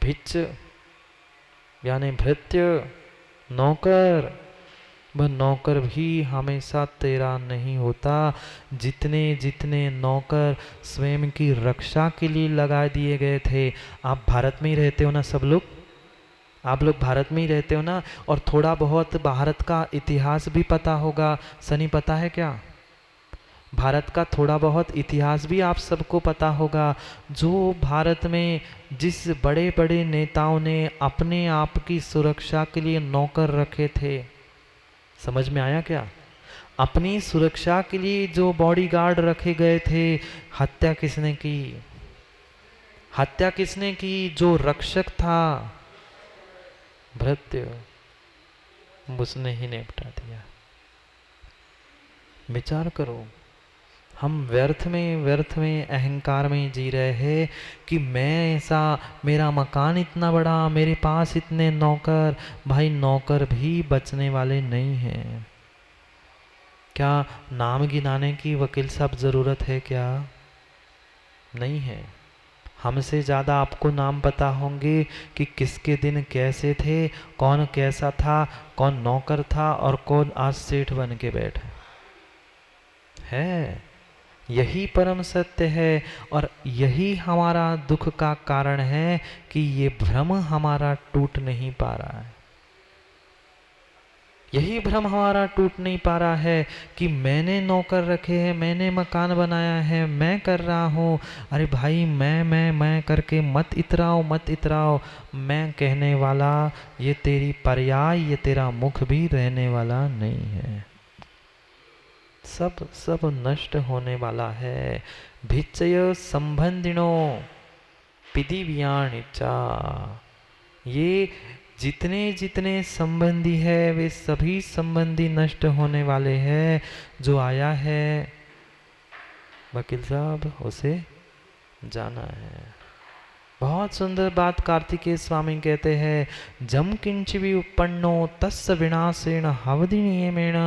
भिच यानी भृत्य, नौकर। वह नौकर भी हमेशा तेरा नहीं होता। जितने जितने नौकर स्वयं की रक्षा के लिए लगा दिए गए थे, आप भारत में ही रहते हो ना सब लोग, आप लोग भारत में ही रहते हो ना, और थोड़ा बहुत भारत का इतिहास भी पता होगा। सनी पता है क्या? भारत का थोड़ा बहुत इतिहास भी आप सबको पता होगा। जो भारत में जिस बड़े बड़े नेताओं ने अपने आप की सुरक्षा के लिए नौकर रखे थे, समझ में आया क्या? अपनी सुरक्षा के लिए जो बॉडीगार्ड रखे गए थे, हत्या किसने की? हत्या किसने की? जो रक्षक था, भृत्य, उसने ही निपटा दिया। विचार करो, हम व्यर्थ में अहंकार में जी रहे हैं कि मैं ऐसा, मेरा मकान इतना बड़ा, मेरे पास इतने नौकर। भाई नौकर भी बचने वाले नहीं हैं। क्या नाम गिनाने की वकील साहब ज़रूरत है क्या? नहीं है। हमसे ज़्यादा आपको नाम पता होंगे कि किसके दिन कैसे थे, कौन कैसा था, कौन नौकर था और कौन आज सेठ बन के बैठे है। यही परम सत्य है और यही हमारा दुख का कारण है कि ये भ्रम हमारा टूट नहीं पा रहा है। यही भ्रम हमारा टूट नहीं पा रहा है कि मैंने नौकर रखे हैं, मैंने मकान बनाया है, मैं कर रहा हूँ। अरे भाई मैं करके मत इतराओ, मत इतराओ। मैं कहने वाला ये तेरी पर्याय, ये तेरा मुख भी रहने वाला नहीं है। सब सब नष्ट होने वाला है। भिच्चय संबंधिनो पिदिव्याणिचा। ये जितने जितने संबंधी है वे सभी संबंधी नष्ट होने वाले हैं। जो आया है वकील साहब उसे जाना है। बहुत सुंदर बात कार्तिकेय स्वामी कहते हैं, जम किंच भी उपन्नो तस्य विनाशेन हवधि नियमेण।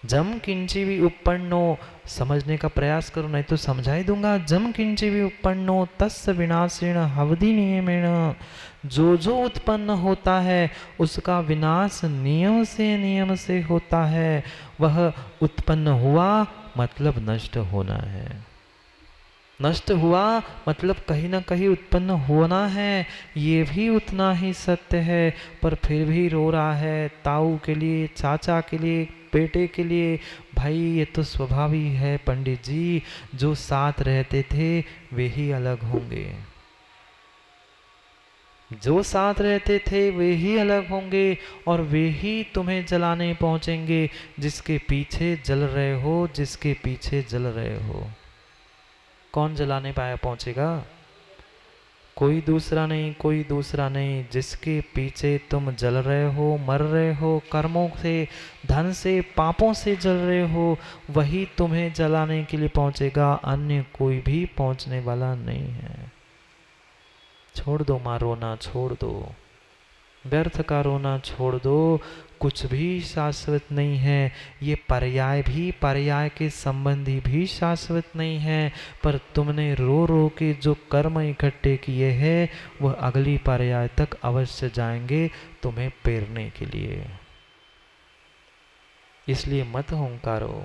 जम किंची भी उपन्नो, समझने का प्रयास करो नहीं तो समझा ही दूंगा। जम किंची भी उपन्नो तस्य विनाशेन हवधि नियमेण। जो उत्पन्न होता है उसका विनाश नियम से होता है। वह उत्पन्न हुआ मतलब नष्ट होना है, नष्ट हुआ मतलब कहीं ना कहीं उत्पन्न होना है। ये भी उतना ही सत्य है। पर फिर भी रो रहा है ताऊ के लिए, चाचा के लिए, बेटे के लिए। भाई ये तो स्वाभाविक है पंडित जी, जो साथ रहते थे वे ही अलग होंगे। जो साथ रहते थे वे ही अलग होंगे और वे ही तुम्हें जलाने पहुंचेंगे। जिसके पीछे जल रहे हो, जिसके पीछे जल रहे हो, कौन जलाने पाया पहुंचेगा? कोई दूसरा नहीं, कोई दूसरा नहीं। जिसके पीछे तुम जल रहे हो, मर रहे हो, कर्मों से, धन से, पापों से जल रहे हो, वही तुम्हें जलाने के लिए पहुंचेगा। अन्य कोई भी पहुंचने वाला नहीं है। छोड़ दो माँ रोना, छोड़ दो व्यर्थ का रोना, छोड़ दो। कुछ भी शाश्वत नहीं है। ये पर्याय भी, पर्याय के संबंधी भी शाश्वत नहीं है। पर तुमने रो रो के जो कर्म इकट्ठे किए हैं वह अगली पर्याय तक अवश्य जाएंगे तुम्हें पेरने के लिए। इसलिए मत हुंकारो।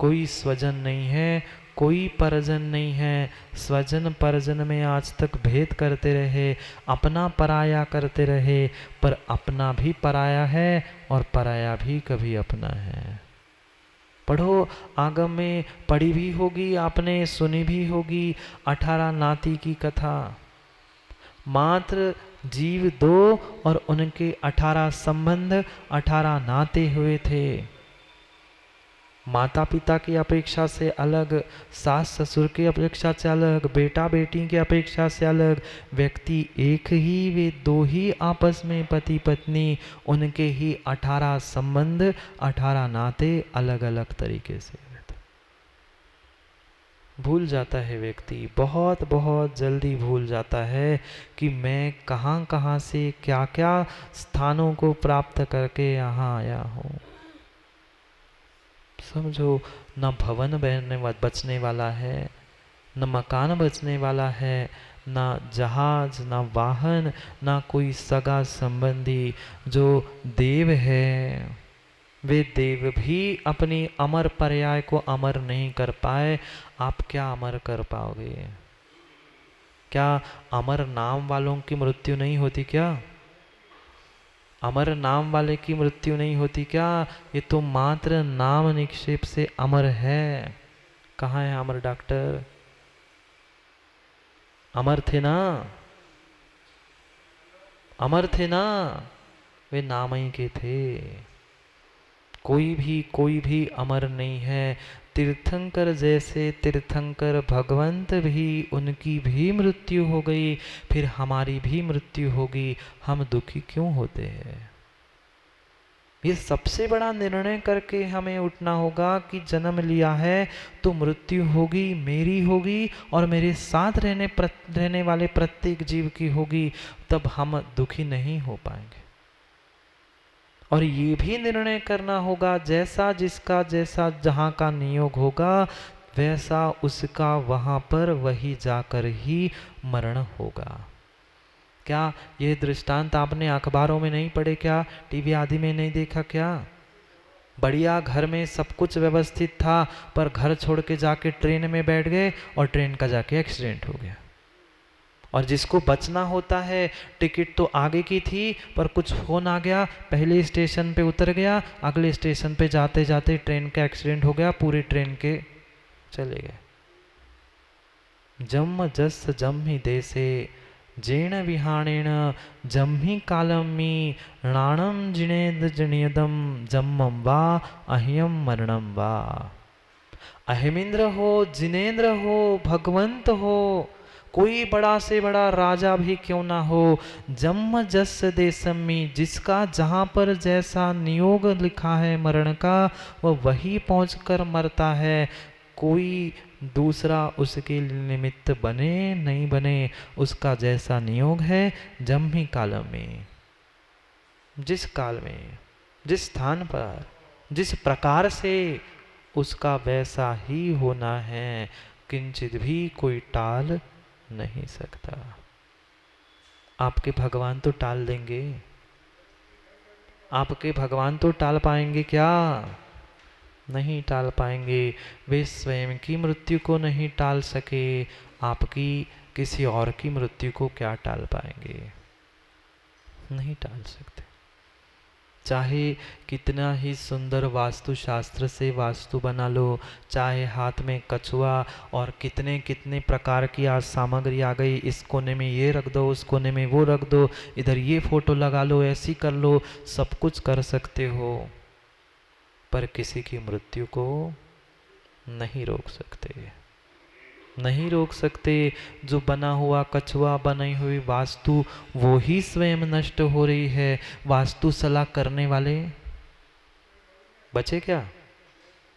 कोई स्वजन नहीं है, कोई परजन नहीं है। स्वजन परजन में आज तक भेद करते रहे, अपना पराया करते रहे। पर अपना भी पराया है और पराया भी कभी अपना है। पढ़ो, आगम में पढ़ी भी होगी आपने, सुनी भी होगी 18 नाती की कथा। मात्र जीव दो और उनके 18 संबंध, 18 नाते हुए थे। माता पिता की अपेक्षा से अलग, सास ससुर की अपेक्षा से अलग, बेटा बेटी की अपेक्षा से अलग। व्यक्ति एक ही, वे दो ही आपस में पति पत्नी, उनके ही 18 संबंध, 18 नाते अलग अलग तरीके से। भूल जाता है व्यक्ति, बहुत बहुत जल्दी भूल जाता है कि मैं कहाँ कहाँ से क्या क्या स्थानों को प्राप्त करके यहाँ आया हूँ। समझो, न भवन बचने वाला है, न मकान बचने वाला है, ना जहाज, ना वाहन, ना कोई सगा संबंधी। जो देव है वे देव भी अपनी अमर पर्याय को अमर नहीं कर पाए। आप क्या अमर कर पाओगे? क्या अमर नाम वालों की मृत्यु नहीं होती क्या? अमर नाम वाले की मृत्यु नहीं होती क्या? ये तो मात्र नाम निक्षेप से अमर है। कहाँ है अमर डॉक्टर? अमर थे ना, अमर थे ना, वे नाम ही के थे। कोई भी अमर नहीं है। तीर्थंकर जैसे तीर्थंकर भगवंत भी, उनकी भी मृत्यु हो गई, फिर हमारी भी मृत्यु होगी। हम दुखी क्यों होते हैं? ये सबसे बड़ा निर्णय करके हमें उठना होगा कि जन्म लिया है तो मृत्यु होगी, मेरी होगी और मेरे साथ रहने वाले प्रत्येक जीव की होगी। तब हम दुखी नहीं हो पाएंगे। और ये भी निर्णय करना होगा, जैसा जिसका जैसा जहाँ का नियोग होगा, वैसा उसका वहाँ पर वही जाकर ही मरण होगा। क्या ये दृष्टांत आपने अखबारों में नहीं पढ़े क्या? टीवी आदि में नहीं देखा क्या? बढ़िया घर में सब कुछ व्यवस्थित था, पर घर छोड़ के जाके ट्रेन में बैठ गए और ट्रेन का जाके एक्सीडेंट हो गया। और जिसको बचना होता है, टिकट तो आगे की थी पर कुछ फोन आ गया, पहले स्टेशन पे उतर गया, अगले स्टेशन पे जाते जाते ट्रेन का एक्सीडेंट हो गया, पूरी ट्रेन के चले गए। जम जस जम्हि देसे जेण विहाणेन जम्हि कालमी णाणम जिणेद जिणेदम जम्मम वा अह्यम मरणम वा। अहिमिंद्र हो, जिनेन्द्र हो, भगवंत हो, कोई बड़ा से बड़ा राजा भी क्यों ना हो, जन्म जस देशमी, जिसका जहाँ पर जैसा नियोग लिखा है मरण का, वह वही पहुंचकर मरता है। कोई दूसरा उसके निमित्त बने नहीं बने, उसका जैसा नियोग है जम्मी काल में, जिस काल में, जिस स्थान पर, जिस प्रकार से, उसका वैसा ही होना है। किंचित भी कोई टाल नहीं सकता। आपके भगवान तो टाल देंगे? आपके भगवान तो टाल पाएंगे क्या? नहीं टाल पाएंगे। वे स्वयं की मृत्यु को नहीं टाल सके, आपकी किसी और की मृत्यु को क्या टाल पाएंगे? नहीं टाल सकते। चाहे कितना ही सुंदर वास्तुशास्त्र से वास्तु बना लो, चाहे हाथ में कछुआ और कितने कितने प्रकार की आज सामग्री आ गई, इस कोने में ये रख दो, उस कोने में वो रख दो, इधर ये फोटो लगा लो, ऐसी कर लो, सब कुछ कर सकते हो, पर किसी की मृत्यु को नहीं रोक सकते। नहीं रोक सकते। जो बना हुआ कछुआ, बनाई हुई वास्तु, वो ही स्वयं नष्ट हो रही है। वास्तु सलाह करने वाले बचे क्या?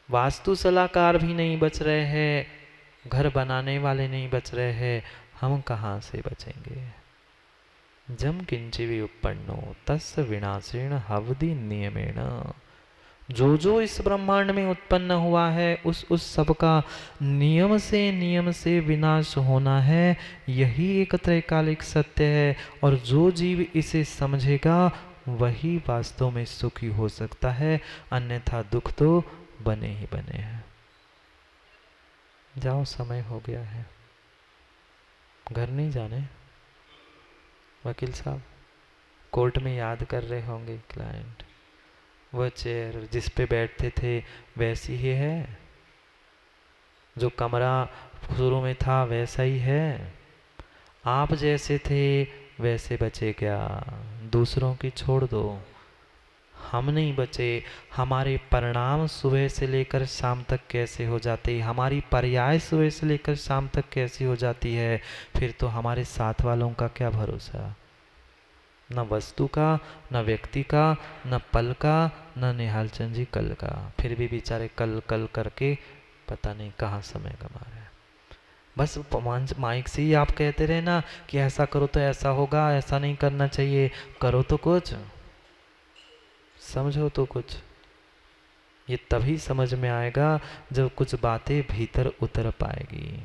वास्तु सलाहकार भी नहीं बच रहे हैं, घर बनाने वाले नहीं बच रहे हैं, हम कहाँ से बचेंगे? जम किंचि विपन्नो तस्य विनाशेन हवदि नियमेन। जो जो इस ब्रह्मांड में उत्पन्न हुआ है, उस सब का नियम से विनाश होना है। यही एक त्रैकालिक सत्य है। और जो जीव इसे समझेगा वही वास्तव में सुखी हो सकता है, अन्यथा दुख तो बने ही बने हैं। जाओ, समय हो गया है। घर नहीं जाने? वकील साहब कोर्ट में याद कर रहे होंगे क्लाइंट, वह चेयर जिस पे बैठते थे वैसी ही है, जो कमरा शुरू में था वैसा ही है, आप जैसे थे वैसे बचे क्या? दूसरों की छोड़ दो, हम नहीं बचे। हमारे परिणाम सुबह से लेकर शाम तक कैसे हो जाते हैं, हमारी पर्याय सुबह से लेकर शाम तक कैसी हो जाती है, फिर तो हमारे साथ वालों का क्या भरोसा? न वस्तु का, न व्यक्ति का, न पल का, न निहाल चंद जी कल का। फिर भी बेचारे कल कल करके पता नहीं कहाँ समय कमा रहे हैं। बस माइक से ही आप कहते रहे ना कि ऐसा करो तो ऐसा होगा, ऐसा नहीं करना चाहिए, करो तो कुछ, समझो तो कुछ। ये तभी समझ में आएगा जब कुछ बातें भीतर उतर पाएगी।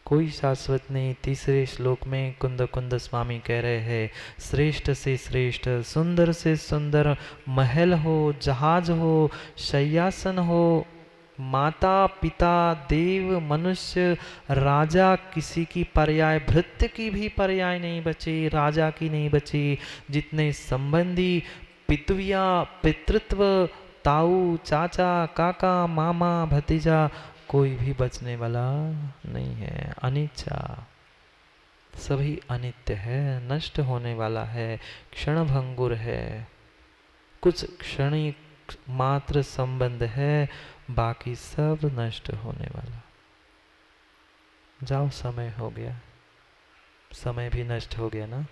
कोई शाश्वत नहीं। तीसरे श्लोक में कुंद कुंद स्वामी कह रहे हैं, श्रेष्ठ से श्रेष्ठ, सुंदर से सुंदर महल हो, जहाज हो, शय्यासन हो, माता पिता देव मनुष्य राजा, किसी की पर्याय, भृत्य की भी पर्याय नहीं बची, राजा की नहीं बची। जितने संबंधी, पितुया, पितृत्व, ताऊ, चाचा, काका, मामा, भतीजा, कोई भी बचने वाला नहीं है। अनिच्छा, सभी अनित्य है, नष्ट होने वाला है, क्षणभंगुर है, कुछ क्षणिक मात्र संबंध है, बाकी सब नष्ट होने वाला। जाओ, समय हो गया, समय भी नष्ट हो गया ना,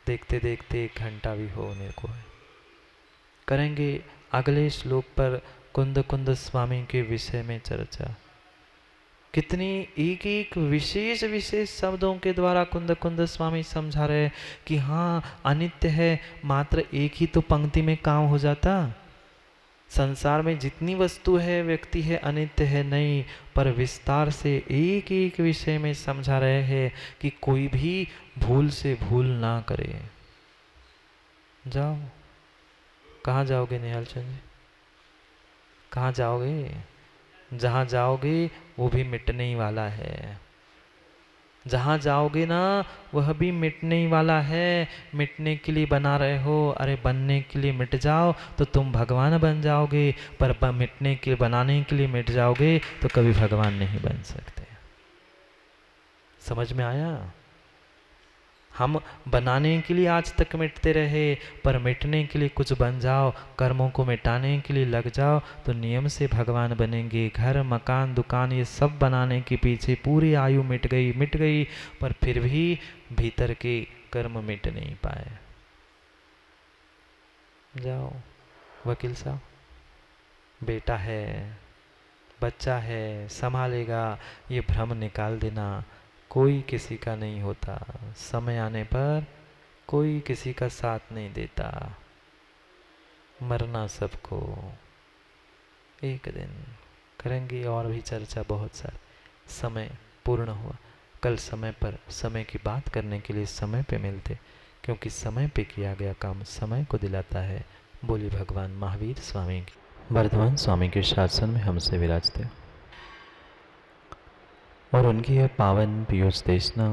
देखते देखते 1 घंटा भी होने को है। करेंगे अगले श्लोक पर कुंद कुंद स्वामी के विषय में चर्चा। कितनी एक एक विशेष विशेष शब्दों के द्वारा कुंद कुंद स्वामी समझा रहे कि हाँ, अनित्य है, मात्र एक ही तो पंक्ति में काम हो जाता। संसार में जितनी वस्तु है, व्यक्ति है, अनित्य है नहीं, पर विस्तार से एक एक विषय में समझा रहे हैं कि कोई भी भूल से भूल ना करे। जाओ, कहाँ जाओगे निहाल चंद जी? कहाँ जाओगे? जहाँ जाओगे वो भी मिटने ही वाला है। जहाँ जाओगे ना वह भी मिटने ही वाला है। मिटने के लिए बना रहे हो, अरे बनने के लिए मिट जाओ तो तुम भगवान बन जाओगे, पर मिटने के लिए, बनाने के लिए मिट जाओगे तो कभी भगवान नहीं बन सकते। समझ में आया? हम बनाने के लिए आज तक मिटते रहे, पर मिटने के लिए कुछ बन जाओ, कर्मों को मिटाने के लिए लग जाओ तो नियम से भगवान बनेंगे। घर मकान दुकान ये सब बनाने के पीछे पूरी आयु मिट गई, पर फिर भी भीतर के कर्म मिट नहीं पाए। जाओ वकील साहब, बेटा है, बच्चा है, संभालेगा, ये भ्रम निकाल देना। कोई किसी का नहीं होता, समय आने पर कोई किसी का साथ नहीं देता, मरना सबको एक दिन। करेंगे और भी चर्चा बहुत सारी। समय पूर्ण हुआ, कल समय पर समय की बात करने के लिए समय पे मिलते, क्योंकि समय पे किया गया काम समय को दिलाता है। बोली भगवान महावीर स्वामी की। वर्धमान स्वामी के शासन में हमसे विराजते और उनकी यह पावन पीयूष देशना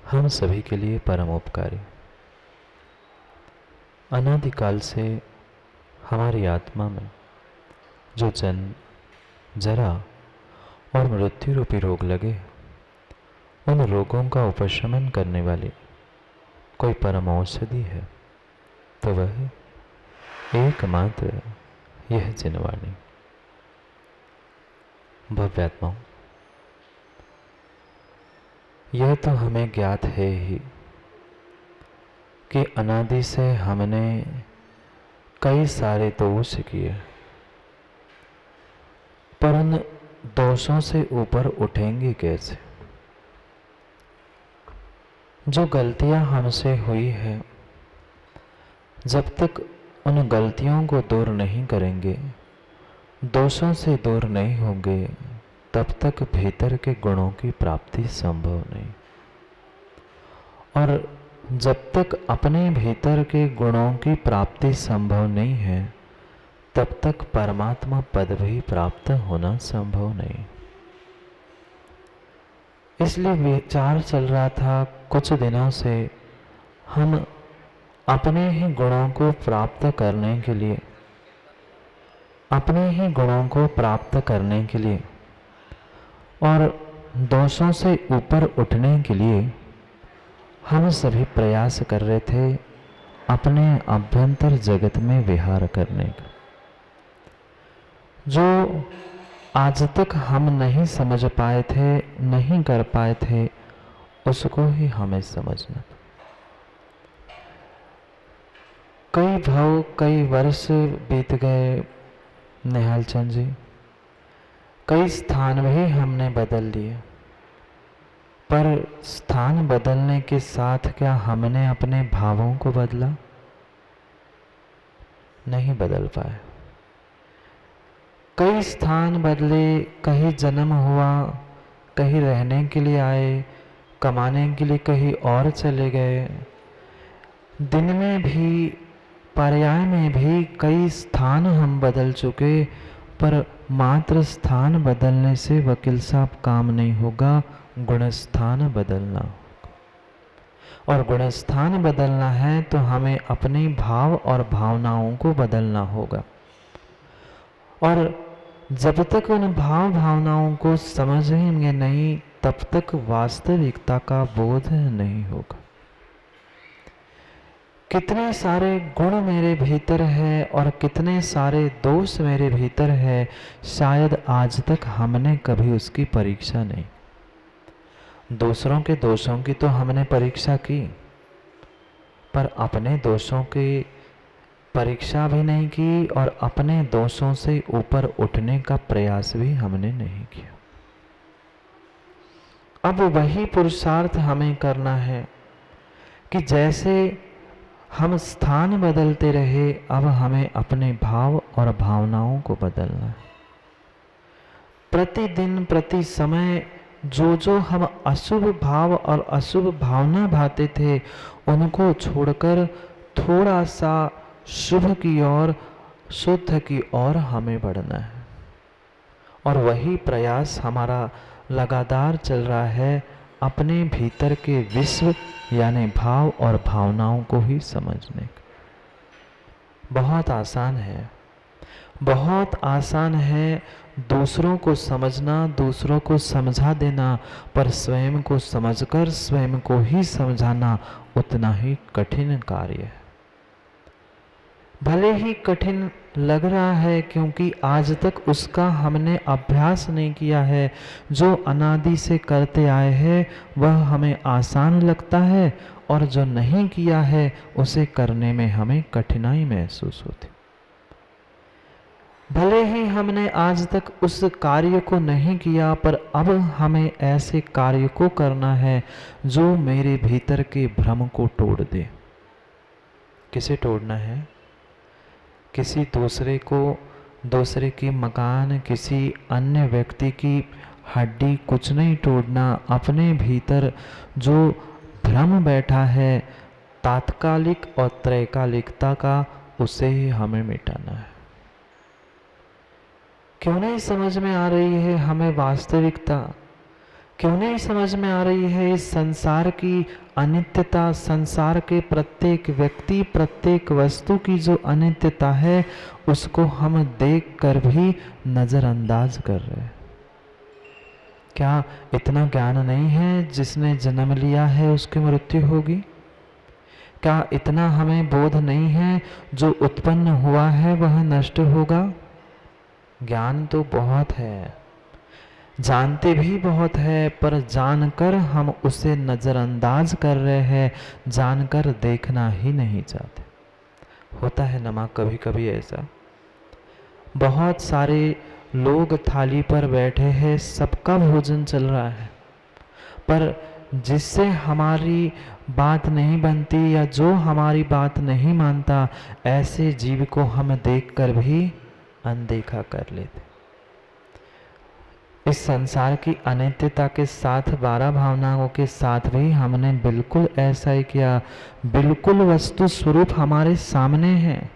हम सभी के लिए परम उपकारी। अनादिकाल से हमारी आत्मा में जो जन्म, जरा और मृत्यु रूपी रोग लगे, उन रोगों का उपशमन करने वाली कोई परम औषधि है तो वह एकमात्र यह जिनवाणी। भव्यात्माओं, यह तो हमें ज्ञात है ही कि अनादि से हमने कई सारे दोष किए, पर उन दोषों से ऊपर उठेंगे कैसे? जो गलतियां हमसे हुई है, जब तक उन गलतियों को दूर नहीं करेंगे, दोषों से दूर नहीं होंगे, तब तक भीतर के गुणों की प्राप्ति संभव नहीं। और जब तक अपने भीतर के गुणों की प्राप्ति संभव नहीं है, तब तक परमात्मा पद भी प्राप्त होना संभव नहीं। इसलिए विचार चल रहा था कुछ दिनों से, हम अपने ही गुणों को प्राप्त करने के लिए, अपने ही गुणों को प्राप्त करने के लिए और दोषों से ऊपर उठने के लिए हम सभी प्रयास कर रहे थे अपने अभ्यंतर जगत में विहार करने का। जो आज तक हम नहीं समझ पाए थे, नहीं कर पाए थे, उसको ही हमें समझना। कई भाव, कई वर्ष बीत गए निहाल चंद जी, कई स्थान भी हमने बदल लिए, पर स्थान बदलने के साथ क्या हमने अपने भावों को बदला? नहीं बदल पाए। कई स्थान बदले, कहीं जन्म हुआ, कहीं रहने के लिए आए, कमाने के लिए कहीं और चले गए। दिन में भी, पर्याय में भी कई स्थान हम बदल चुके, पर मात्र स्थान बदलने से वकील साहब काम नहीं होगा, गुणस्थान बदलना होगा। और गुणस्थान बदलना है तो हमें अपने भाव और भावनाओं को बदलना होगा। और जब तक उन भाव भावनाओं को समझेंगे नहीं, तब तक वास्तविकता का बोध नहीं होगा। कितने सारे गुण मेरे भीतर है और कितने सारे दोष मेरे भीतर है, शायद आज तक हमने कभी उसकी परीक्षा नहीं। दूसरों के दोषों की तो हमने परीक्षा की, पर अपने दोषों की परीक्षा भी नहीं की और अपने दोषों से ऊपर उठने का प्रयास भी हमने नहीं किया। अब वही पुरुषार्थ हमें करना है कि जैसे हम स्थान बदलते रहे, अब हमें अपने भाव और भावनाओं को बदलना है। प्रतिदिन प्रति समय जो जो हम अशुभ भाव और अशुभ भावना भाते थे, उनको छोड़कर थोड़ा सा शुभ की ओर, शुद्ध की ओर हमें बढ़ना है। और वही प्रयास हमारा लगातार चल रहा है, अपने भीतर के विश्व यानी भाव और भावनाओं को ही समझने का। बहुत आसान है, बहुत आसान है दूसरों को समझना, दूसरों को समझा देना, पर स्वयं को समझकर स्वयं को ही समझाना उतना ही कठिन कार्य है। भले ही कठिन लग रहा है क्योंकि आज तक उसका हमने अभ्यास नहीं किया है। जो अनादि से करते आए हैं वह हमें आसान लगता है, और जो नहीं किया है उसे करने में हमें कठिनाई महसूस होती। भले ही हमने आज तक उस कार्य को नहीं किया, पर अब हमें ऐसे कार्य को करना है जो मेरे भीतर के भ्रम को तोड़ दे। किसे तोड़ना है? किसी दूसरे को, दूसरे के मकान, किसी अन्य व्यक्ति की हड्डी कुछ नहीं तोड़ना। अपने भीतर जो भ्रम बैठा है तात्कालिक और त्रैकालिकता का, उसे ही हमें मिटाना है। क्यों नहीं समझ में आ रही है हमें वास्तविकता? क्यों नहीं समझ में आ रही है इस संसार की अनित्यता, संसार के प्रत्येक व्यक्ति, प्रत्येक वस्तु की जो अनित्यता है, उसको हम देख कर भी नजरअंदाज कर रहे हैं। क्या इतना ज्ञान नहीं है जिसने जन्म लिया है उसकी मृत्यु होगी? क्या इतना हमें बोध नहीं है जो उत्पन्न हुआ है वह नष्ट होगा? ज्ञान तो बहुत है, जानते भी बहुत है, पर जानकर हम उसे नजरअंदाज कर रहे हैं, जानकर देखना ही नहीं चाहते। होता है नमा कभी कभी ऐसा। बहुत सारे लोग थाली पर बैठे हैं, सबका भोजन चल रहा है, पर जिससे हमारी बात नहीं बनती या जो हमारी बात नहीं मानता, ऐसे जीव को हम देखकर भी अनदेखा कर लेते। इस संसार की अनित्यता के साथ, 12 भावनाओं के साथ भी हमने बिल्कुल ऐसा ही किया। बिल्कुल वस्तु स्वरूप हमारे सामने है,